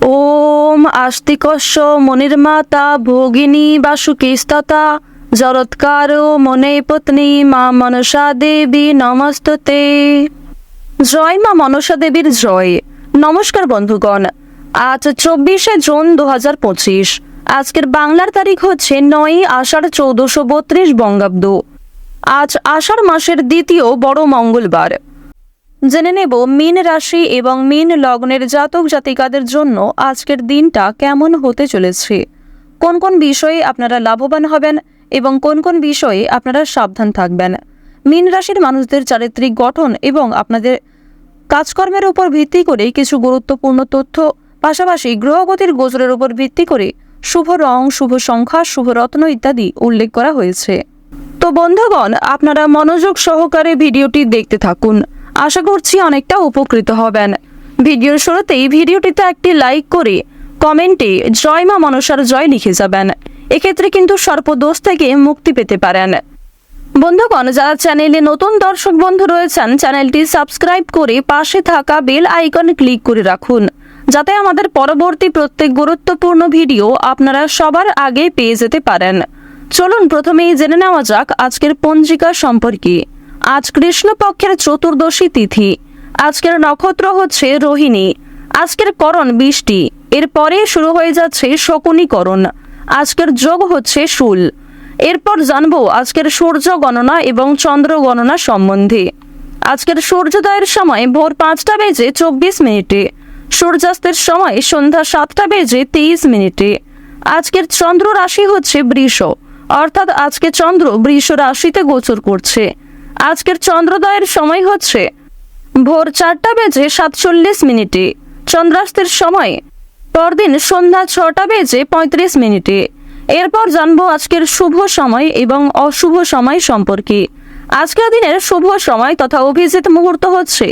ওম আস্তিকস্য মনির্মাতা ভোগিনী বাসুকিস্ততা জরৎকার মনে পত্নী মা মনসা দেবী নমস্তুতে। জয় মা মনসা দেবীর জয়। নমস্কার বন্ধুগণ, আজ 24শে জুন 2025। আজকের বাংলার তারিখ হচ্ছে 9ই আষাঢ় 1432 বঙ্গাব্দ। আজ আষাঢ় মাসের দ্বিতীয় বড় মঙ্গলবার। জেনে নেব মীন রাশি এবং মীন লগ্নের জাতক জাতিকাদের জন্য আজকের দিনটা কেমন হতে চলেছে, কোন কোন বিষয়ে আপনারা লাভবান হবেন এবং কোন কোন বিষয়ে আপনারা সাবধান থাকবেন। মীন রাশির মানুষদের চারিত্রিক গঠন এবং আপনাদের কাজকর্মের উপর ভিত্তি করে কিছু গুরুত্বপূর্ণ তথ্য, পাশাপাশি গ্রহগতির গোচরের উপর ভিত্তি করে শুভ রং, শুভ সংখ্যা, শুভ রত্ন ইত্যাদি উল্লেখ করা হয়েছে। তো বন্ধুগণ, আপনারা মনোযোগ সহকারে ভিডিওটি দেখতে থাকুন। আশা করছি অনেকটা উপকৃত হবেন। ভিডিওর শুরুতেই ভিডিওটিতে একটি লাইক করে কমেন্টে জয় মা মনসার জয় লিখে যাবেন। এক্ষেত্রে কিন্তু সর্পদোষ থেকে মুক্তি পেতে পারেন। বন্ধুগণ, যারা চ্যানেলে নতুন দর্শক বন্ধু রয়েছেন, চ্যানেলটি সাবস্ক্রাইব করে পাশে থাকা বেল আইকন ক্লিক করে রাখুন, যাতে আমাদের পরবর্তী প্রত্যেক গুরুত্বপূর্ণ ভিডিও আপনারা সবার আগে পেয়ে যেতে পারেন। চলুন প্রথমেই জেনে নেওয়া যাক আজকের পঞ্জিকা সম্পর্কে। আজ কৃষ্ণপক্ষের চতুর্দশী তিথি। আজকের নক্ষত্র হচ্ছে রোহিণী। আজকের করণ বৃষ্টি, এরপরে শুরু হয়ে যাচ্ছে শকুনি করণ। আজকের যোগ হচ্ছে শূল। এরপর জানবো আজকের সূর্য গণনা এবং চন্দ্র গণনা সম্বন্ধে। আজকের সূর্যোদয়ের সময় ভোর 5টা বেজে 24 মিনিটে, সূর্যাস্তের সময় সন্ধ্যা 7টা বেজে 23 মিনিটে। আজকের চন্দ্র রাশি হচ্ছে বৃষ, অর্থাৎ আজকে চন্দ্র বৃষ রাশিতে গোচর করছে। আজকের চন্দ্রোদয়ের সময় হচ্ছে ভোর 4টা বেজে 47 মিনিটে, চন্দ্রাস্তের সময় পরদিন সন্ধ্যা 6টা বেজে 35 মিনিটে। এরপর জানবো আজকের শুভ সময় এবং অশুভ সময় সম্পর্কে। আজকের দিনের শুভ সময় তথা অভিজিৎ মুহূর্ত হচ্ছে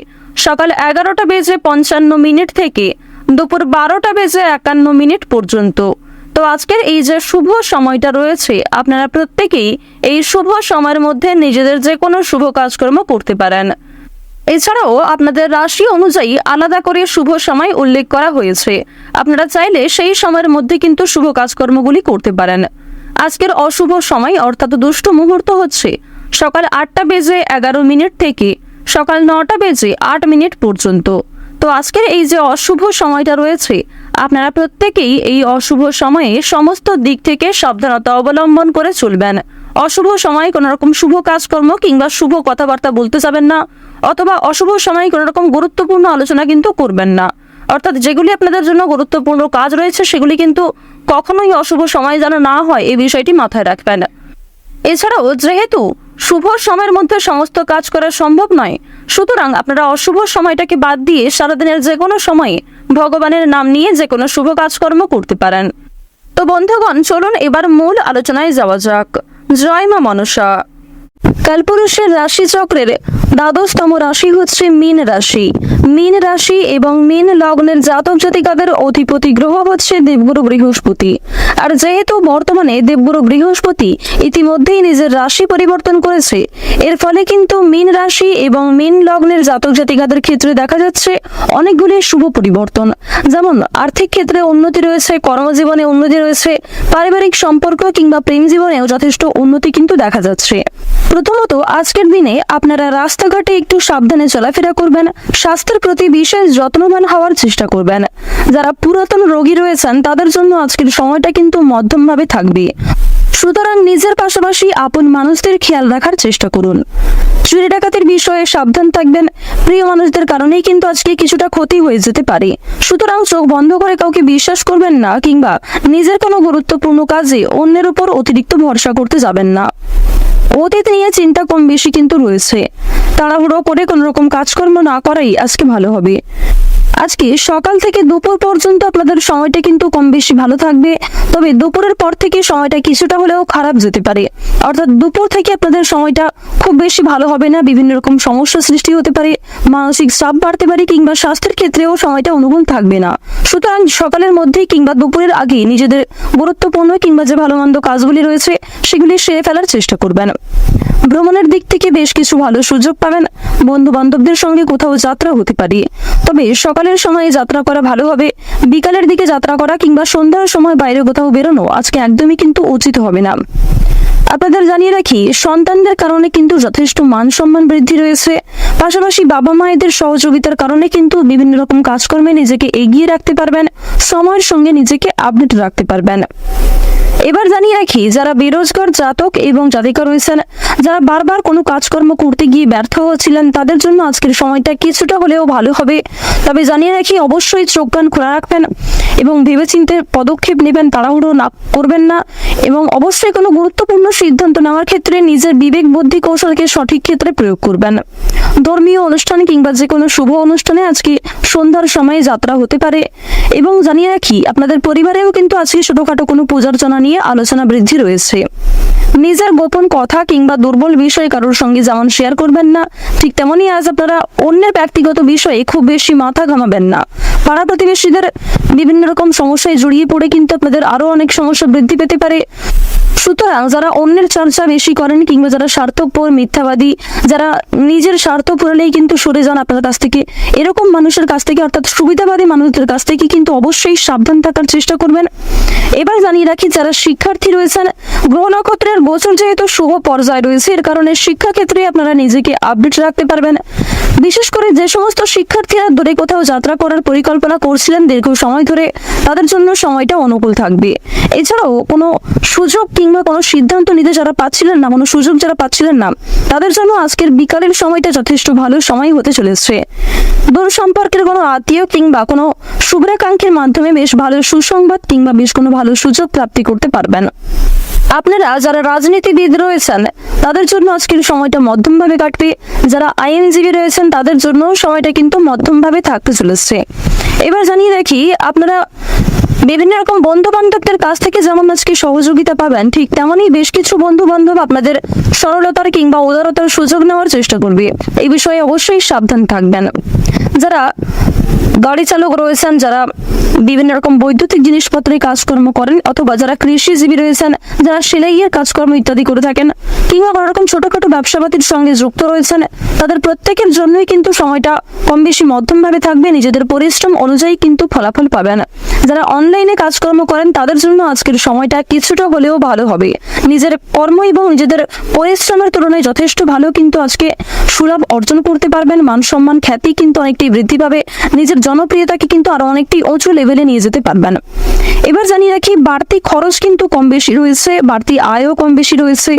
সকাল 11টা বেজে 55 মিনিট থেকে দুপুর 12টা বেজে 51 মিনিট পর্যন্ত। তো আজকের এই যে শুভ সময়টা রয়েছে, আপনারা প্রত্যেকেই এই শুভ সময়ের মধ্যে নিজেদের যে কোনো শুভ কাজকর্ম করতে পারেন। এছাড়াও আপনাদের রাশি অনুযায়ী আলাদা করে শুভ সময় উল্লেখ করা হয়েছে। আপনারা চাইলে সেই সময়ের মধ্যে কিন্তু শুভ কাজকর্মগুলি করতে পারেন। আজকের অশুভ সময় অর্থাৎ দুষ্ট মুহূর্ত হচ্ছে সকাল 8টা বেজে 11 মিনিট থেকে সকাল 9টা বেজে 8 মিনিট পর্যন্ত। তো আজকের এই যে অশুভ সময়টা রয়েছে, আপনারা প্রত্যেকেই এই অশুভ সময়ে সমস্ত দিক থেকে সাবধানতা অবলম্বন করে চলবেন। অশুভ সময়ে কোনো রকম শুভ কাজকর্ম কিংবা শুভ কথাবার্তা বলতে যাবেন না, অথবা অশুভ সময়ে কোনো রকম গুরুত্বপূর্ণ আলোচনা কিন্তু করবেন না। অর্থাৎ যেগুলি আপনাদের জন্য গুরুত্বপূর্ণ কাজ রয়েছে সেগুলি কিন্তু কখনোই অশুভ সময় যেন না হয়, এই বিষয়টি মাথায় রাখবেন। এছাড়াও যেহেতু শুভ সময়ের মধ্যে সমস্ত কাজ করা সম্ভব নয়, সুতরাং আপনারা অশুভ সময়টাকে বাদ দিয়ে সারাদিনের যে কোনো সময়ে ভগবানের নাম নিয়ে যে কোনো শুভ কাজকর্ম করতে পারেন। তো বন্ধুগণ, চলুন এবার মূল আলোচনায় যাওয়া যাক। জয় মা মনসা। কালপুরুষের রাশি চক্রের দ্বাদশতম রাশি হচ্ছে মীন রাশি। মীন রাশি এবং মীন লগ্নের জাতক জাতিকাদের অধিপতি গ্রহ হচ্ছে দেবগুরু বৃহস্পতি। আর যেহেতু বর্তমানে দেবগুরু বৃহস্পতি ইতিমধ্যেই নিজের রাশি পরিবর্তন করেছে, এর ফলে কিন্তু মীন রাশি এবং মীন লগ্নের জাতক জাতিকাদের ক্ষেত্রে দেখা যাচ্ছে অনেকগুলি শুভ পরিবর্তন। যেমন আর্থিক ক্ষেত্রে উন্নতি রয়েছে, কর্মজীবনে উন্নতি রয়েছে, পারিবারিক সম্পর্ক কিংবা প্রেম জীবনেও যথেষ্ট উন্নতি কিন্তু দেখা যাচ্ছে। প্রথমত আজকের দিনে আপনারা রাস্তাঘাটে একটু সাবধানে চলাফেরা করবেন, স্বাস্থ্যের প্রতি বিশেষ যত্নবান হওয়ার চেষ্টা করবেন। যারা পুরাতন রোগী রয়েছেন তাদের জন্য আজকের সময়টা কিন্তু মধ্যমভাবে থাকবে, সুতরাং নিজের পাশাপাশি আপন মানুষদের খেয়াল রাখার চেষ্টা করুন। চুরি ডাকাতির বিষয়ে সাবধান থাকবেন। প্রিয় মানুষদের কারণেই কিন্তু আজকে কিছুটা ক্ষতি হয়ে যেতে পারে, সুতরাং চোখ বন্ধ করে কাউকে বিশ্বাস করবেন না কিংবা নিজের কোনো গুরুত্বপূর্ণ কাজে অন্যের উপর অতিরিক্ত ভরসা করতে যাবেন না। অতীত নিয়ে চিন্তা কম বেশি কিন্তু রয়েছে, তাড়াহুড়ো করে কোনো রকম কাজকর্ম না করাই আজকে ভালো হবে। আজকে সকাল থেকে দুপুর পর্যন্ত আপনাদের সময়টা কিন্তু কম বেশি ভালো থাকবে, তবে দুপুরের পর থেকে সময়টা কিছুটা হলেও খারাপ যেতে পারে। অর্থাৎ দুপুর থেকে আপনাদের সময়টা খুব বেশি ভালো হবে না, বিভিন্ন রকম সমস্যা সৃষ্টি হতে পারে, মানসিক চাপ বাড়তে পারে কিংবা স্বাস্থ্যের ক্ষেত্রেও সময়টা অনুকূল থাকবে না। সুতরাং সকালের মধ্যেই কিংবা দুপুরের আগেই নিজেদের গুরুত্বপূর্ণ কিংবা যে ভালো মন্দ কাজগুলি রয়েছে সেগুলি সেরে ফেলার চেষ্টা করবেন। ভ্রমণের দিক থেকে বেশ কিছু ভালো সুযোগ পাবেন, বন্ধু বান্ধবদের সঙ্গে কোথাও যাত্রা হতে পারে। তবে সকালে বিকালের সময়ে যাত্রা করা ভালো হবে। বিকালের দিকে যাত্রা করা কিংবা সন্ধ্যার সময় বাইরে কোথাও বেরোনো আজকে একদমই কিন্তু উচিত হবে না। আপনাদের জানিয়ে রাখি, সন্তানদের কারণে কিন্তু যথেষ্ট মান সম্মান বৃদ্ধি রয়েছে। পাশাপাশি বাবা মায়েদের সহযোগিতার কারণে কিন্তু বিভিন্ন রকম কাজকর্মে নিজেকে এগিয়ে রাখতে পারবেন, সময়ের সঙ্গে নিজেকে আপডেট রাখতে পারবেন। এবার জানিয়ে রাখি, যারা বেরোজগার জাতক এবং জাতিকা রয়েছেন, যারা বারবার কোনো কাজকর্ম করতে গিয়ে ব্যর্থ হচ্ছিলেন, তাদের জন্য আজকের সময়টা কিছুটা হলেও ভালো হবে। তবে জানিয়ে রাখি, অবশ্যই চোখ কান খোলা রাখবেন এবং ভেবেচিন্তে পদক্ষেপ নেবেন, তাড়াহুড়ো না করবেন না এবং অবশ্যই কোনো গুরুত্বপূর্ণ সিদ্ধান্ত নেওয়ার ক্ষেত্রে নিজের বিবেক বুদ্ধি কৌশলকে সঠিক ক্ষেত্রে প্রয়োগ করবেন। ধর্মীয় অনুষ্ঠান কিংবা যে কোনো শুভ অনুষ্ঠানে আজকে সন্ধ্যার সময়ে যাত্রা হতে পারে। এবং জানিয়ে রাখি, আপনাদের পরিবারেও কিন্তু আজকে ছোটখাটো কোনো পূজার্চনা নিয়ে আলোচনা বৃদ্ধি রয়েছে। নিজের গোপন কথা কিংবা দুর্বল বিষয় কারোর সঙ্গে যেমন শেয়ার করবেন না, ঠিক তেমনই আজ আপনারা অন্যের ব্যক্তিগত বিষয়ে খুব বেশি মাথা ঘামাবেন না। পাড়া প্রতিবেশীদের বিভিন্ন রকম সমস্যায় জড়িয়ে পড়ে কিন্তু আপনাদের আরো অনেক সমস্যা বৃদ্ধি পেতে পারে। সুতরাং যারা অন্যের চর্চা বেশি করেন কিংবা যারা স্বার্থপর, মিথ্যাবাদী, যারা নিজের স্বার্থ পুরালেই কিন্তু সরে যান আপনার কাছ থেকে, এরকম মানুষের কাছ থেকে অর্থাৎ সুবিধাবাদী মানুষদের কাছ থেকে কিন্তু অবশ্যই সাবধান থাকার চেষ্টা করবেন। এবার জানিয়ে রাখি, যারা শিক্ষার্থী রয়েছেন, গ্রহ নক্ষত্রের গোচর যেহেতু শুভ পর্যায়ে রয়েছে, এর কারণে শিক্ষাক্ষেত্রে আপনারা নিজেকে আপডেট রাখতে পারবেন। বিশেষ করে যে সমস্ত শিক্ষার্থীরা দূরে কোথাও যাত্রা করার পরিকল্পনা করছিলেন দীর্ঘ সময় ধরে, তাদের জন্য সময়টা অনুকূল থাকবে। এছাড়াও কোনো সুযোগ কিংবা কোনো সিদ্ধান্ত নিতে যারা পাচ্ছিলেন না, কোনো সুযোগ যারা পাচ্ছিলেন না, তাদের জন্য আজকের বিকালের সময়টা যথেষ্ট ভালো সময় হতে চলেছে। দূর সম্পর্কের কোনো আত্মীয় কিংবা কোনো শুভ্রাকাঙ্ক্ষীর মাধ্যমে বেশ ভালো সুসংবাদ কিংবা বেশ কোনো ভালো সুযোগ প্রাপ্তি করতে পারবেন। আপনারা যারা রাজনীতিবিদ রয়েছেন, তাদের জন্য আজকের সময়টা মধ্যমভাবে কাটবে। যারা আইনজীবী রয়েছেন, তাদের জন্য সময়টা কিন্তু মধ্যমভাবে থাকতে চলেছে। এবার জানিয়ে রাখি, আপনারা বিভিন্ন রকম বন্ধু বান্ধবদের কাছ থেকে যেমন আজকে সহযোগিতা পাবেন, ঠিক তেমনই বেশ কিছু বন্ধু বান্ধব আপনাদের সরলতার কিংবা উদারতার সুযোগ নেওয়ার চেষ্টা করবে। এই বিষয়ে অবশ্যই সাবধান থাকবেন। যারা গাড়ি চালক রয়েছেন, যারা বিভিন্ন রকম বৈদ্যুতিক জিনিসপত্রের কাজকর্ম করেন, অথবা যারা কৃষিজীবী রয়েছেন, যারা সেলাইয়ের কাজকর্ম ইত্যাদি করে থাকেন, কিংবা কোনো রকম ছোটখাটো ব্যবসাপাতির সঙ্গে যুক্ত রয়েছেন, তাদের প্রত্যেকের জন্যই কিন্তু সময়টা কম বেশি মধ্যমভাবে থাকবে। নিজেদের পরিশ্রম অনুযায়ী কিন্তু ফলাফল পাবেন। যারা অনলাইনে কাজকর্ম করেন, তাদের জন্য আজকের সময়টা কিছুটা হলেও ভালো হবে। নিজের কর্ম এবং নিজেদের পরিশ্রমের তুলনায় যথেষ্ট ভালো কিন্তু আজকে সুলাভ অর্জন করতে পারবেন। মান সম্মান, খ্যাতি কিন্তু অনেকটাই বৃদ্ধি পাবে। নিজের জনপ্রিয়তাকে কিন্তু আরো অনেকটাই উঁচু লেভেলে নিয়ে যেতে পারবেন। এবার জানিয়ে রাখি, বাড়তি খরচ কিন্তু কম বেশি রয়েছে, বাড়তি আয়ও কম বেশি রয়েছে।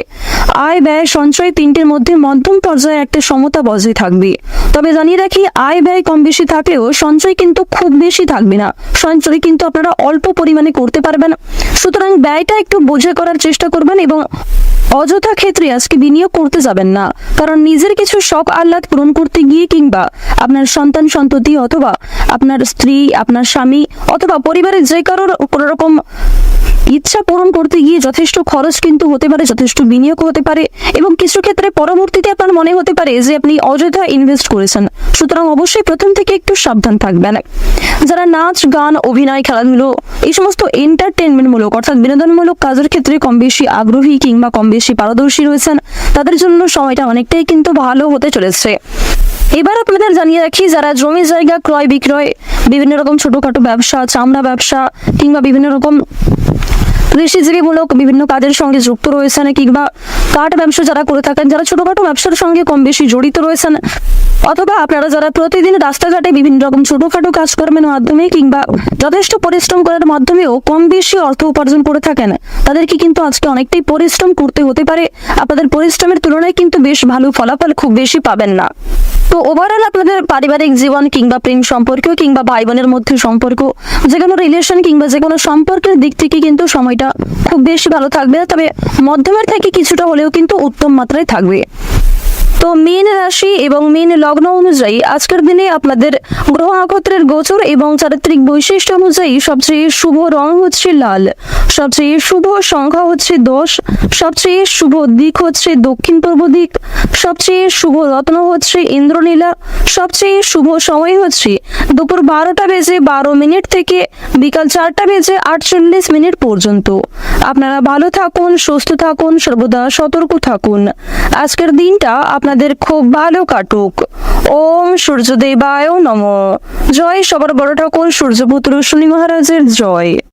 আয় ব্যয় সঞ্চয় তিনটির মধ্যে মধ্যম পর্যায়ে একটা সমতা বজায় থাকবে। তবে জানিয়ে রাখি, আয় ব্যয় কম বেশি থাকলেও সঞ্চয় কিন্তু খুব বেশি থাকবে না। সঞ্চয় কিন্তু আপনারা অল্প পরিমাণে করতে পারবেন। সুতরাং ব্যয়টা একটু বুঝে করার চেষ্টা করবেন এবং অযথা ক্ষেত্রে আজকে বিনিয়োগ করতে যাবেন না। কারণ নিজের কিছু শখ আহ্লাদ পূরণ করতে গিয়ে কিংবা আপনার সন্তান সন্ততি অথবা আপনার স্ত্রী, আপনার স্বামী অথবা পরিবারের যে কারোর কোনো রকম ইচ্ছা পূরণ করতে গিয়ে যথেষ্ট খরচ কিন্তু হতে পারে, যথেষ্ট বিনিয়োগ হতে পারে এবং কিছু ক্ষেত্রে পরবর্তীতে আপনার মনে হতে পারে যে আপনি অযথা ইনভেস্ট করেছেন। সুতরাং অবশ্যই প্রথম থেকে একটু সাবধান থাকবেন। যারা নাচ, গান, অভিনয়, খেলাধুলো, এই সমস্ত এন্টারটেনমেন্টমূলক অর্থাৎ বিনোদনমূলক কাজের ক্ষেত্রে কম বেশি আগ্রহী কিংবা কম বেশি পারদর্শী রয়েছেন, তাদের জন্য সময়টা অনেকটাই কিন্তু ভালো হতে চলেছে। এবার আপনাদের জানিয়ে রাখি, যারা জমি জায়গা ক্রয় বিক্রয়, বিভিন্ন রকম ছোটখাটো ব্যবসা, চামড়া ব্যবসা কিংবা বিভিন্ন রকম কৃষিজীবীমূলক বিভিন্ন কাজের সঙ্গে যুক্ত রয়েছেন কিংবা কাঠ ব্যবসা যারা করে থাকেন, যারা ছোটখাটো ব্যবসার সঙ্গে কম বেশি জড়িত রয়েছেন, অথবা আপনারা যারা প্রতিদিন রাস্তাঘাটে বিভিন্ন রকম ছোটখাটো কাজকর্মের মাধ্যমে কিংবা যথেষ্ট পরিশ্রম করার মাধ্যমেও কম বেশি অর্থ উপার্জন করে থাকেন, তাদেরকে কিন্তু আজকে অনেকটাই পরিশ্রম করতে হতে পারে। আপনাদের পরিশ্রমের তুলনায় কিন্তু বেশ ভালো ফলাফল খুব বেশি পাবেন না। তো ওভারঅল আপনাদের পারিবারিক জীবন কিংবা প্রেম সম্পর্ক কিংবা ভাই বোনের মধ্যে সম্পর্ক, যে কোনো রিলেশন কিংবা যে কোনো সম্পর্কের দিক থেকে কিন্তু সময়টা খুব বেশি ভালো থাকবে। তবে মধ্যমের থেকে কিছুটা হলেও কিন্তু উত্তম মাত্রায় থাকবে। তো মীন রাশি এবং মীন লগ্ন অনুযায়ী আজকের দিনে আপনাদের গ্রহ নক্ষত্রের গোচর এবং চারিত্রিক বৈশিষ্ট্য অনুযায়ী সবচেয়ে শুভ রং হচ্ছে লাল। সবচেয়ে শুভ সংখ্যা হচ্ছে 10, সবচেয়ে শুভ দিক হচ্ছে দক্ষিণ পূর্ব দিক, সবচেয়ে শুভ রত্ন হচ্ছে ইন্দ্রনীলা, সবচেয়ে শুভ সময় হচ্ছে দুপুর 12:12 থেকে বিকাল 4:48 পর্যন্ত। আপনারা ভালো থাকুন, সুস্থ থাকুন, সর্বদা সতর্ক থাকুন। আজকের দিনটা আপনাদের খুব ভালো কাটুক। ওম সূর্যদেবায় নমঃ। জয় সবার বড় ঠাকুর সূর্যপুত্র শনি মহারাজের জয়।